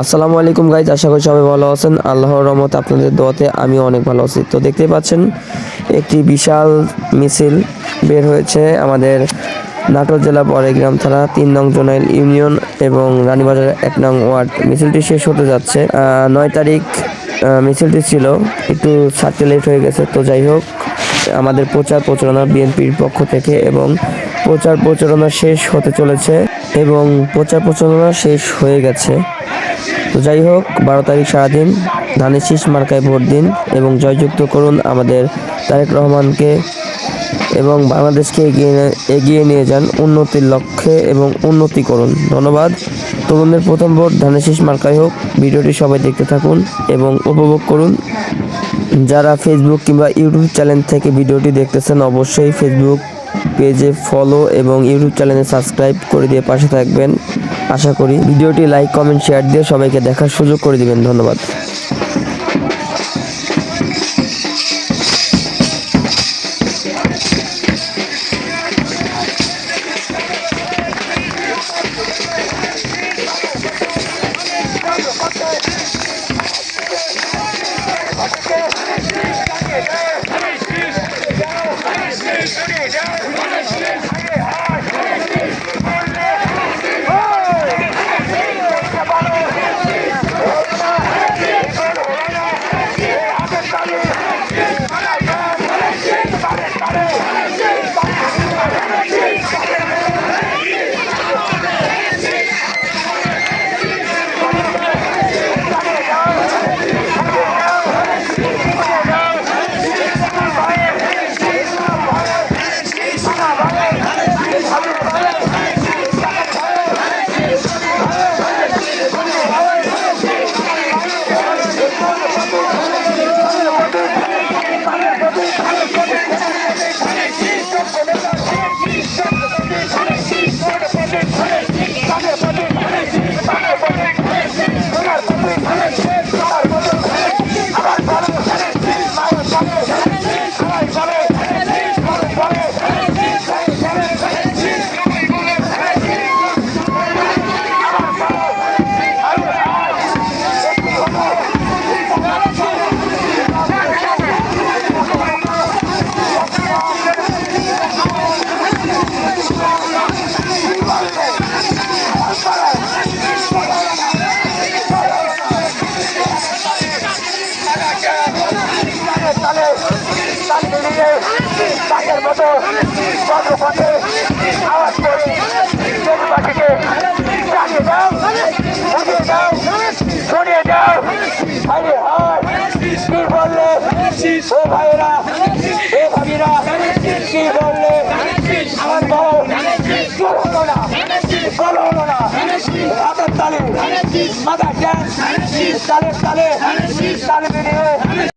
আসসালামু আলাইকুম গাইজ, আশা করি সবাই ভালো আছেন। আল্লাহর রহমতে আপনাদের দোয়াতে আমি অনেক ভালো আছি। তো দেখতেই পাচ্ছেন একটি বিশাল মিছিল বের হয়েছে আমাদের নাটোর জেলা বড়াইগ্রাম থানা ৩ নং জোনাইল ইউনিয়ন এবং রানীবাজার ১ নং ওয়ার্ড। মিছিলটি শেষ হতে যাচ্ছে ৯ তারিখ। মিছিলটি ছিল একটু ছাড়তে লেট হয়ে গেছে। তো যাই হোক, আমাদের প্রচার প্রচারণা বিএনপির পক্ষ থেকে এবং প্রচার প্রচারণা শেষ হতে চলেছে এবং প্রচার প্রচারণা শেষ হয়ে গেছে। তো যাই হোক, ১২ তারিখ সারাদিন ধানের শীষ মার্কায় ভোট দিন এবং জয়যুক্ত করুন আমাদের তারেক রহমানকে এবং বাংলাদেশকে এগিয়ে নিয়ে যান উন্নতির লক্ষ্যে এবং উন্নতি করুন। ধন্যবাদ। তরুণদের প্রথম ভোট ধানের শীষ মার্কায় হোক। ভিডিওটি সবাই দেখতে থাকুন এবং উপভোগ করুন। যারা ফেসবুক কিংবা ইউটিউব চ্যানেল থেকে ভিডিওটি দেখতেছেন, অবশ্যই ফেসবুক পেজে ফলো এবং ইউটিউব চ্যানেলে সাবস্ক্রাইব করে দিয়ে পাশে থাকবেন। আশা করি ভিডিওটি লাইক, কমেন্ট, শেয়ার দিয়ে সবাইকে দেখার সুযোগ করে দিবেন। ধন্যবাদ। তাদের মতো চন্দ্রপথে আওয়াজ করে দেশবাসীকে জানিয়ে দাও, বুঝিয়ে দাও, শুনিয়ে দাও। আরে হায়, কি বললে ও ভাইয়েরা, ও ভাবিরা, কি বললে আমার বউ হলো না, বলো হলো না। হাতের তালে, মাথার ড্যান্স, তালে তালে তালে মিলিয়ে